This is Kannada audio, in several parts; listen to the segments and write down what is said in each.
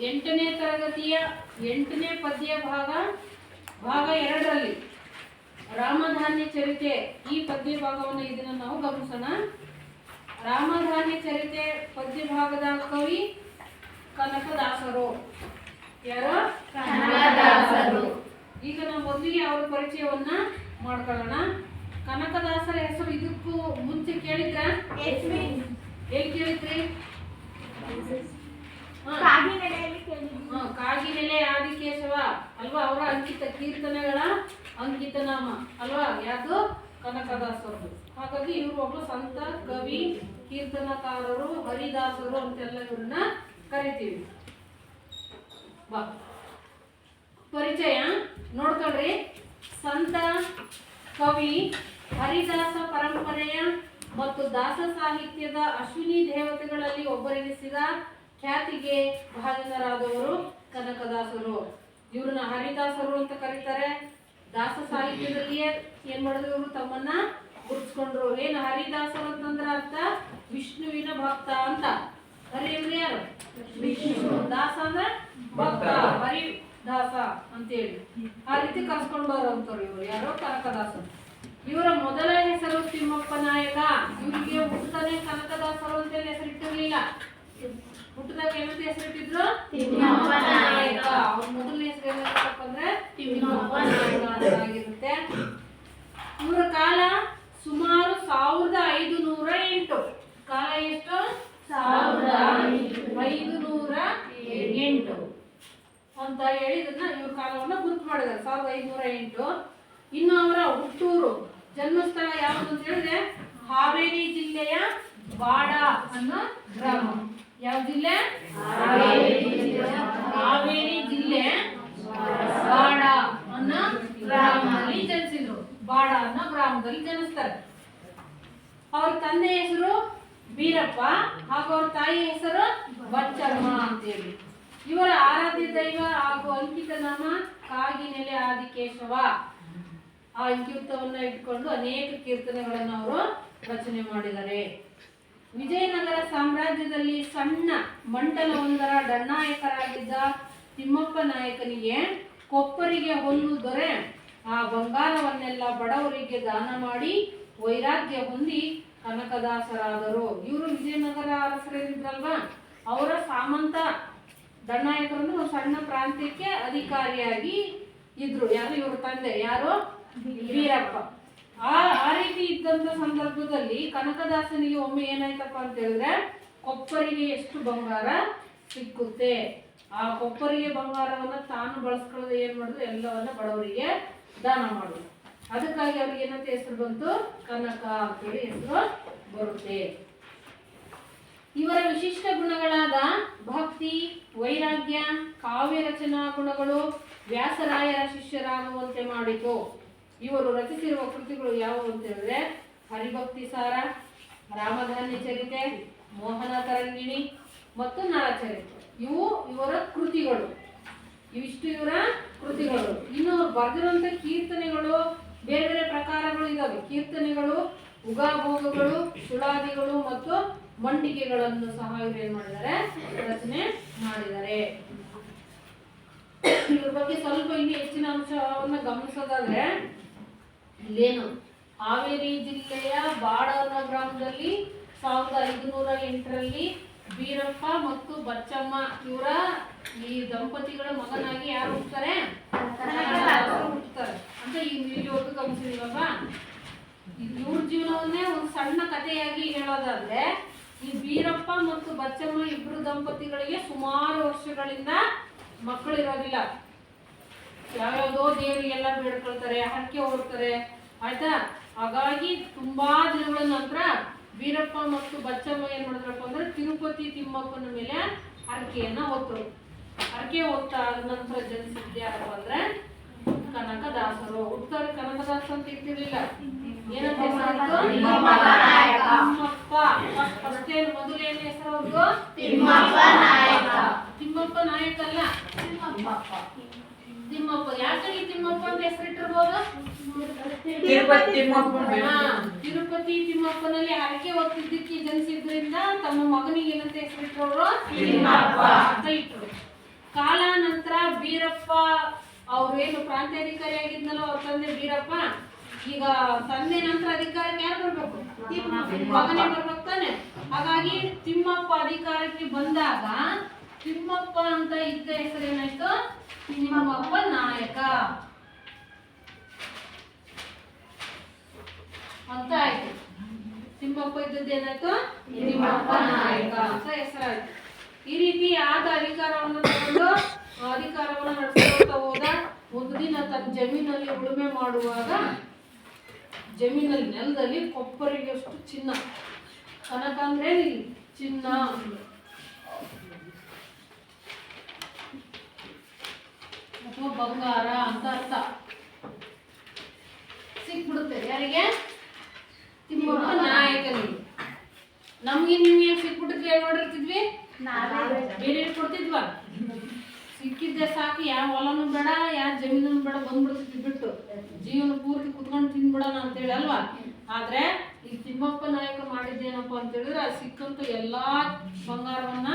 8ನೇ ತರಗತಿಯ 8ನೇ ಪದ್ಯ ಭಾಗ 2ರಲ್ಲಿ ರಾಮಧಾನ್ಯ ಚರಿತೆ ಈ ಪದ್ಯ ಭಾಗವನ್ನು ಇದನ್ನು ನಾವು ಗಮನಿಸೋಣ. ರಾಮಧಾನ್ಯ ಚರಿತೆ ಪದ್ಯ ಭಾಗದ ಕವಿ ಕನಕದಾಸರು. ಯಾರು? ಕನಕದಾಸರು. ಈಗ ನಾವು ಮೊದಲಿಗೆ ಅವರ ಪರಿಚಯವನ್ನ ಮಾಡ್ಕೊಳ್ಳೋಣ. ಕನಕದಾಸರ ಹೆಸರು ಇದಕ್ಕೂ ಮುಂಚೆ ಕೇಳಿದ್ರ? ಎಲ್ಲಿ ಕೇಳಿದ್ರಿ? ಕಾಗಿನೆಲೆ ಆದಿಕೇಶವ ಅಲ್ವಾ? ಅವರ ಅಂಕಿತ ಕೀರ್ತನೆಗಳ ಅಂಕಿತ ನಾಮ ಅಲ್ವಾ? ಯಾವುದು? ಕನಕದಾಸರು. ಹಾಗಾಗಿ ಇವರು ಒಬ್ಬ ಸಂತ, ಕವಿ, ಕೀರ್ತನಕಾರರು, ಹರಿದಾಸರು ಅಂತೆಲ್ಲ ಇವ್ರನ್ನ ಕರಿತೀವಿ. ಬಾ ಪರಿಚಯ ನೋಡ್ಕೊಳ್ರಿ. ಸಂತ, ಕವಿ, ಹರಿದಾಸ ಪರಂಪರೆಯ ಮತ್ತು ದಾಸ ಸಾಹಿತ್ಯದ ಅಶ್ವಿನಿ ದೇವತೆಗಳಲ್ಲಿ ಒಬ್ಬರೆನಿಸಿದ ಖ್ಯಾತಿಗೆ ಭಾಜನರಾದವರು ಕನಕದಾಸರು. ಇವ್ರನ್ನ ಹರಿದಾಸರು ಅಂತ ಕರೀತಾರೆ. ದಾಸ ಸಾಹಿತ್ಯದಲ್ಲಿಯೇ ಏನ್ ಮಾಡಿದ್ರು? ಇವರು ತಮ್ಮನ್ನ ಗುರುತಿಸ್ಕೊಂಡ್ರು. ಏನು ಹರಿದಾಸರು ಅಂತಂದ್ರೆ ಅರ್ಥ ವಿಷ್ಣುವಿನ ಭಕ್ತ ಅಂತ. ಹರಿ ಅಂದ್ರೆ ಯಾರು? ವಿಷ್ಣು. ದಾಸ ಅಂದ್ರೆ ಭಕ್ತ, ಹರಿದಾಸ ಅಂತೇಳಿ ಆ ರೀತಿ ಕರ್ಸ್ಕೊಂಡವ್ರು ಅಂತವ್ರು ಇವರು. ಯಾರೋ ಕನಕದಾಸರು. ಇವರ ಮೊದಲ ಹೆಸರು ತಿಮ್ಮಪ್ಪ ನಾಯಕ. ಇವರಿಗೆ ಹುಟ್ಟನೆ ಕನಕದಾಸರು ಅಂತೇಳಿ ಹೆಸರಿಟ್ಟಿರ್ಲಿಲ್ಲ. ಹುಟ್ಟದಾಗ ಏನಂತ ಹೆಸರಿಟ್ಟಿದ್ರು? ತಿಮ್ಮಪ್ಪ ನಾಯಕ. ಅವ್ರ ಮೊದಲನೇ ಹೆಸರು ಏನಪ್ಪ ಅಂದ್ರೆ ತಿಮ್ಮಪ್ಪ ನಾಯಕ ಆಗಿರುತ್ತೆ. ಇವರ ಕಾಲ ಸುಮಾರು 1508. ಕಾಲ ಎಷ್ಟು? 1508 ಅಂತ ಹೇಳಿ ಇದನ್ನ ಇವ್ರ ಕಾಲವನ್ನ ಗುರುತು ಮಾಡಿದ್ದಾರೆ. 1508. ಇನ್ನು ಅವರ ಹುಟ್ಟೂರು, ಜನ್ಮಸ್ಥಳ ಯಾವುದು ಅಂತ ಹೇಳಿದ್ರೆ ಹಾವೇರಿ ಜಿಲ್ಲೆಯ ಬಾಡ ಅನ್ನೋ ಗ್ರಾಮ. ಯಾವ ಜಿಲ್ಲೆ? ಹಾವೇರಿ ಜಿಲ್ಲೆ ಬಾಡ ಅನ್ನೋ ಗ್ರಾಮದಲ್ಲಿ ಜನಿಸಿದ್ರು. ಬಾಡ ಅನ್ನೋ ಗ್ರಾಮದಲ್ಲಿ ಜನಿಸ್ತಾರೆ. ಅವ್ರ ತಂದೆ ಹೆಸರು ಬೀರಪ್ಪ ಹಾಗೂ ಅವ್ರ ತಾಯಿ ಹೆಸರು ಬಚ್ಚಮ್ಮ ಅಂತೇಳಿ. ಇವರ ಆರಾಧ್ಯ ದೈವ ಹಾಗೂ ಅಂಕಿತ ನಾಮ ಕಾಗಿನೆಲೆ ಆದಿಕೇಶವ. ಆ ಅಂಕಿತವನ್ನ ಇಟ್ಕೊಂಡು ಅನೇಕ ಕೀರ್ತನೆಗಳನ್ನು ಅವರು ರಚನೆ ಮಾಡಿದ್ದಾರೆ. ವಿಜಯನಗರ ಸಾಮ್ರಾಜ್ಯದಲ್ಲಿ ಸಣ್ಣ ಮಂಡಲವೊಂದರ ದಂಡನಾಯಕರಾಗಿದ್ದ ತಿಮ್ಮಪ್ಪ ನಾಯಕನಿಗೆ ಕೊಪ್ಪರಿಗೆ ಹೊನ್ನು ದೊರೆ ಆ ಬಂಗಾರವನ್ನೆಲ್ಲ ಬಡವರಿಗೆ ದಾನ ಮಾಡಿ ವೈರಾಗ್ಯ ಹೊಂದಿ ಕನಕದಾಸರಾದರು. ಇವರು ವಿಜಯನಗರ ಅರಸರಿದ್ರಲ್ವಾ, ಅವರ ಸಾಮಂತ ದಂಡನಾಯಕರನ್ನು ಸಣ್ಣ ಪ್ರಾಂತ್ಯಕ್ಕೆ ಅಧಿಕಾರಿಯಾಗಿ ಇದ್ರು. ಯಾರು? ಇವ್ರ ತಂದೆ ಯಾರು? ಬೀರಪ್ಪ. ಆ ರೀತಿ ಇದ್ದಂತ ಸಂದರ್ಭದಲ್ಲಿ ಕನಕದಾಸನಿಗೆ ಒಮ್ಮೆ ಏನಾಯ್ತಪ್ಪ ಅಂತ ಹೇಳಿದ್ರೆ, ಕೊಪ್ಪರಿಗೆ ಎಷ್ಟು ಬಂಗಾರ ಸಿಕ್ಕುತ್ತೆ, ಆ ಕೊಪ್ಪರಿಗೆ ಬಂಗಾರವನ್ನ ತಾನು ಬಳಸ್ಕೊಳ್ಳೋದು ಏನ್ ಮಾಡುದು? ಎಲ್ಲವನ್ನ ಬಡವರಿಗೆ ದಾನ ಮಾಡುದು. ಅದಕ್ಕಾಗಿ ಅವ್ರಿಗೆ ಏನಂತ ಹೆಸರು ಬಂತು? ಕನಕ ಅಂತೇಳಿ ಹೆಸರು ಬರುತ್ತೆ. ಇವರ ವಿಶಿಷ್ಟ ಗುಣಗಳಾದ ಭಕ್ತಿ, ವೈರಾಗ್ಯ, ಕಾವ್ಯ ರಚನಾ ಗುಣಗಳು ವ್ಯಾಸರಾಯರ ಶಿಷ್ಯರಾಗುವಂತೆ ಮಾಡಿತು. ಇವರು ರಚಿಸಿರುವ ಕೃತಿಗಳು ಯಾವುವು ಅಂತ ಹೇಳಿದ್ರೆ ಹರಿಭಕ್ತಿ ಸಾರ, ರಾಮಧಾನ್ಯ ಚರಿತೆ, ಮೋಹನ ತರಂಗಿಣಿ ಮತ್ತು ನಳಚರಿತೆ. ಇವು ಇವರ ಕೃತಿಗಳು. ಇವಿಷ್ಟು ಇವರ ಕೃತಿಗಳು. ಇನ್ನು ಅವ್ರು ಬರೆದಿರುವಂತ ಕೀರ್ತನೆಗಳು ಬೇರೆ ಬೇರೆ ಪ್ರಕಾರಗಳು ಇದಾವೆ. ಕೀರ್ತನೆಗಳು, ಉಗಾಭೋಗಗಳು, ಸುಳಾದಿಗಳು ಮತ್ತು ಮಂಡಿಕೆಗಳನ್ನು ಸಹ ಇವರು ಏನ್ ಮಾಡಿದ್ದಾರೆ? ರಚನೆ ಮಾಡಿದ್ದಾರೆ. ಇವ್ರ ಬಗ್ಗೆ ಸ್ವಲ್ಪ ಇನ್ನು ಹೆಚ್ಚಿನ ಅಂಶವನ್ನ ಗಮನಿಸೋದಾದ್ರೆ, ಇಲ್ಲೇನು ಹಾವೇರಿ ಜಿಲ್ಲೆಯ ಬಾಡ ಅನ್ನೋ ಗ್ರಾಮದಲ್ಲಿ 1508ರಲ್ಲಿ ಬೀರಪ್ಪ ಮತ್ತು ಬಚ್ಚಮ್ಮ ಇವರ ಈ ದಂಪತಿಗಳ ಮಗನಾಗಿ ಯಾರು ಹುಟ್ಟುತ್ತಾರೆ? ಹುಟ್ಟುತ್ತಾರೆ ಅಂತ ಇಲ್ಲಿವರೆಗೂ ಗಮನಿಸಿದೀವಲ್ವಾ. ಇವ್ರ ಜೀವನವನ್ನೇ ಒಂದು ಸಣ್ಣ ಕಥೆಯಾಗಿ ಹೇಳೋದಾದ್ರೆ, ಈ ಬೀರಪ್ಪ ಮತ್ತು ಬಚ್ಚಮ್ಮ ಇಬ್ರು ದಂಪತಿಗಳಿಗೆ ಸುಮಾರು ವರ್ಷಗಳಿಂದ ಮಕ್ಕಳು ಇರೋದಿಲ್ಲ. ಯಾವ್ಯಾವ್ದೋ ದೇವರಿಗೆಲ್ಲ ಬೇಡ್ಕೊಳ್ತಾರೆ, ಹರಕೆ ಹೊಡ್ತಾರೆ, ಆಯ್ತಾ? ಹಾಗಾಗಿ ತುಂಬಾ ದಿನಗಳ ನಂತರ ಬೀರಪ್ಪ ಮತ್ತು ಬಚ್ಚಮ್ಮ ಏನ್ ಮಾಡಿದ್ರಪ್ಪ ಅಂದ್ರೆ ತಿರುಪತಿ ತಿಮ್ಮಪ್ಪನ ಮೇಲೆ ಹರಕೆಯನ್ನ ಹೊತ್ತರು. ಹರಕೆ ಹೊತ್ತ ನಂತರ ಜನಿಸಿದ್ದೆ ಯಾರಪ್ಪ ಅಂದ್ರೆ ಕನಕದಾಸರು. ಹುಡ್ತಾರೆ ಕನಕದಾಸ ಅಂತ ಇರ್ತಿರ್ಲಿಲ್ಲ. ಏನಂತ ಹೆಸರು? ತಿಮ್ಮಪ್ಪ. ಫಸ್ಟೇನು ಮೊದಲೇನು ಹೆಸರು ಅವ್ರದ್ದು? ತಿಮ್ಮಪ್ಪ ನಾಯಕ. ತಿಮ್ಮಪ್ಪ ನಾಯಕ ಅಲ್ಲ, ತಿಮ್ಮಪ್ಪ. ಯಾಕೆ ತಿಮ್ಮಪ್ಪ ಅಂತ ಹೆಸರಿಟ್ಟಿರ್ಬೋದು? ತಿರುಪತಿ ತಿಮ್ಮಪ್ಪನಲ್ಲಿ ಹರಕೆ ಹೊತ್ತಿದ್ದಕ್ಕೆ ಜನಿಸಿದ್ರಿಂದ ತಮ್ಮ ಮಗನಿಗೆ ಏನಂತ ಹೆಸರಿಟ್ಟರು? ತಿಮ್ಮಪ್ಪ ಅಂತ ಇಟ್ಟರು. ಕಾಲಾನಂತರ ಬೀರಪ್ಪ ಅವ್ರೇನು ಪ್ರಾಂತ್ಯಾಧಿಕಾರಿ ಆಗಿದ್ನಲ್ಲ ಅವ್ರ ತಂದೆ ಬೀರಪ್ಪ, ಈಗ ತಂದೆ ನಂತರ ಅಧಿಕಾರಕ್ಕೆ ಯಾರು ಬರ್ಬೇಕು? ಮಗನೇ ಬರ್ಬೇಕು ತಾನೆ. ಹಾಗಾಗಿ ತಿಮ್ಮಪ್ಪ ಅಧಿಕಾರಕ್ಕೆ ಬಂದಾಗ ತಿಮ್ಮಪ್ಪ ಅಂತ ಇದ್ದ ಹೆಸರೇನಾಯ್ತು? ತಿಮ್ಮಪ್ಪ ನಾಯಕ ಅಂತ ಆಯ್ತು. ತಿಮ್ಮಪ್ಪ ಇದ್ದದ್ದು ಏನಾಯ್ತು? ತಿಮ್ಮಪ್ಪ ನಾಯಕ ಅಂತ ಹೆಸರಾಯ್ತು. ಈ ರೀತಿ ಆದ ಅಧಿಕಾರವನ್ನು ತಗೊಂಡು ಅಧಿಕಾರವನ್ನು ನಡೆಸ್ಕೊಳ್ತಾ ಹೋದ. ಒಂದು ದಿನ ತನ್ನ ಜಮೀನಲ್ಲಿ ಉಳುಮೆ ಮಾಡುವಾಗ ಜಮೀನಲ್ಲಿ ನೆಲದಲ್ಲಿ ಕೊಪ್ಪರಿಗೆಷ್ಟು ಚಿನ್ನ, ಕನಕ ಅಂದ್ರೆ ಚಿನ್ನ ಅಥವಾ ಬಂಗಾರ ಅಂತ ಅರ್ಥ, ಸಿಕ್ಬಿಡುತ್ತೆ. ಯಾರಿಗೆ? ತಿಮ್ಮಪ್ಪ ನಾಯಕನಿಗೆ. ನಮ್ಗೆ ನಿಮ್ಗೆ ಸಿಕ್ಬಿಟ್ಟಿದ್ರೆ ಏನ್ ಮಾಡಿರ್ತಿದ್ವಿ? ಬೇರೆ ಕೊಡ್ತಿದ್ವಾ? ಸಿಕ್ಕಿದ್ದೆ ಸಾಕು, ಯಾವ ಹೊಲನೂ ಬೇಡ, ಯಾವ ಜಮೀನು ಬೇಡ, ಬಂದ್ಬಿಡ್ತಿದ್ವಿ ಬಿಟ್ಟು ಜೀವನ ಪೂರ್ತಿ ಕುತ್ಕೊಂಡು ತಿನ್ಬಿಡೋಣ ಅಂತೇಳಿ ಅಲ್ವಾ. ಆದ್ರೆ ಈ ತಿಮ್ಮಪ್ಪ ನಾಯಕ ಮಾಡಿದ್ದೇನಪ್ಪ ಅಂತ ಹೇಳಿದ್ರೆ ಆ ಸಿಕ್ಕಂತ ಎಲ್ಲಾ ಬಂಗಾರವನ್ನ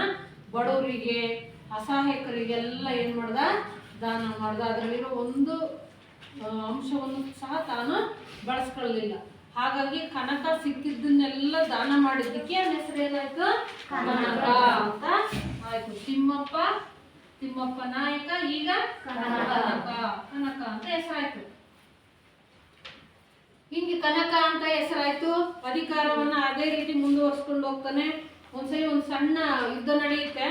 ಬಡವರಿಗೆ, ಅಸಹಾಯಕರಿಗೆಲ್ಲ ಏನ್ ಮಾಡ್ದ? ದಾನ ಮಾಡ್ದ. ಅದರಲ್ಲಿರೋ ಒಂದು ಅಂಶವನ್ನು ಸಹ ತಾನು ಬಳಸ್ಕೊಳ್ಳಲಿಲ್ಲ. ಹಾಗಾಗಿ ಕನಕ ಸಿಕ್ಕಿದ್ದನ್ನೆಲ್ಲ ದಾನ ಮಾಡಿದ್ದಕ್ಕೆ ಅವನ ಹೆಸರು ಏನಾಯ್ತು? ಕನಕ ಅಂತ ಆಯ್ತು. ತಿಮ್ಮಪ್ಪ ನಾಯಕ, ಈಗ ಕನಕ ಅಂತ ಹೆಸರಾಯ್ತು. ಹಿಂಗೆ ಕನಕ ಅಂತ ಹೆಸರಾಯ್ತು. ಅಧಿಕಾರವನ್ನ ಅದೇ ರೀತಿ ಮುಂದುವರ್ಸ್ಕೊಂಡು ಹೋಗ್ತಾನೆ. ಒಂದ್ಸರಿ ಒಂದು ಸಣ್ಣ ಯುದ್ಧ ನಡೆಯುತ್ತೆ.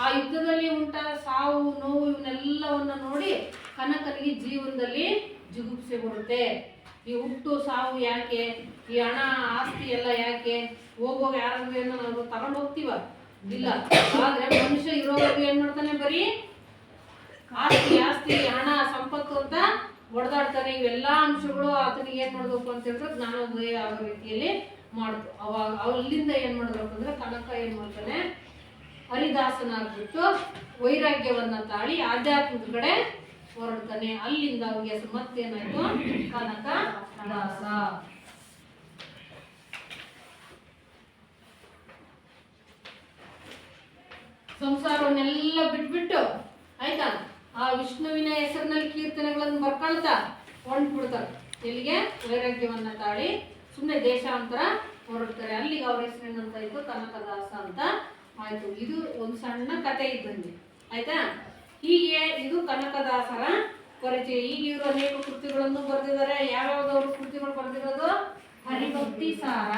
ಆ ಯುದ್ಧದಲ್ಲಿ ಉಂಟಾದ ಸಾವು ನೋವು ಇವನ್ನೆಲ್ಲವನ್ನ ನೋಡಿ ಕನಕನಿಗೆ ಜೀವನದಲ್ಲಿ ಜಿಗುಪ್ಸೆ ಬರುತ್ತೆ. ಈ ಹುಟ್ಟು ಸಾವು ಯಾಕೆ, ಈ ಹಣ ಆಸ್ತಿ ಎಲ್ಲ ಯಾಕೆ, ಹೋಗುವಾಗ ಯಾರಾದ್ರೂ ಏನೋ ನಾವು ತಗೊಂಡು ಹೋಗ್ತೀವ ಇಲ್ಲ. ಆದ್ರೆ ಮನುಷ್ಯ ಇರೋವರೆಗೂ ಏನ್ ಮಾಡ್ತಾನೆ? ಬರೀ ಆಸ್ತಿ ಹಣ ಸಂಪತ್ತು ಅಂತ ಹೊಡೆದಾಡ್ತಾನೆ. ಇವೆಲ್ಲಾ ಅಂಶಗಳು ಆತನಿಗೆ ಏನ್ ಮಾಡ್ಬೇಕು ಅಂತ ಹೇಳಿದ್ರೆ ಜ್ಞಾನೋದಯ ಆಗೋ ರೀತಿಯಲ್ಲಿ ಮಾಡ್ತು. ಅವಾಗ ಅಲ್ಲಿಂದ ಏನ್ ಮಾಡ್ಬೇಕು ಅಂದ್ರೆ ಕನಕ ಏನ್ ಮಾಡ್ತಾನೆ? ಹರಿದಾಸನಾಗ್ಬಿಟ್ಟು ವೈರಾಗ್ಯವನ್ನ ತಾಳಿ ಆಧ್ಯಾತ್ಮದ ಕಡೆ ಹೊರಡ್ತಾನೆ. ಅಲ್ಲಿಂದ ಅವ್ರಿಗೆ ಹೆಸರು ಮತ್ತೇನಾಯ್ತು? ಕನಕ ದಾಸ. ಸಂಸಾರವನ್ನೆಲ್ಲ ಬಿಟ್ಬಿಟ್ಟು ಆಯ್ತಾ ಆ ವಿಷ್ಣುವಿನ ಹೆಸರಿನಲ್ಲಿ ಕೀರ್ತನೆಗಳನ್ನು ಬರ್ಕೊಳ್ತಾ ಹೊಂಟ್ಬಿಡ್ತಾರೆ. ಎಲ್ಲಿಗೆ? ವೈರಾಗ್ಯವನ್ನ ತಾಳಿ ಸುಮ್ಮನೆ ದೇಶಾಂತರ ಹೊರಡ್ತಾರೆ. ಅಲ್ಲಿಗೆ ಅವ್ರ ಹೆಸರೇನಂತ ಆಯ್ತು? ಕನಕದಾಸ ಅಂತ ಆಯ್ತು. ಇದು ಒಂದು ಸಣ್ಣ ಕತೆ ಇದ್ದಂಗೆ ಆಯ್ತಾ. ಹೀಗೆ ಇದು ಕನಕದಾಸರ ಪರಿಚಯ. ಈಗ ಇವರು ಅನೇಕ ಕೃತಿಗಳನ್ನು ಬರೆದಿದ್ದಾರೆ. ಯಾವ್ಯಾವ್ದವ್ರು ಕೃತಿಗಳು ಬರೆದಿರೋದು? ಹರಿಭಕ್ತಿ ಸಾರ,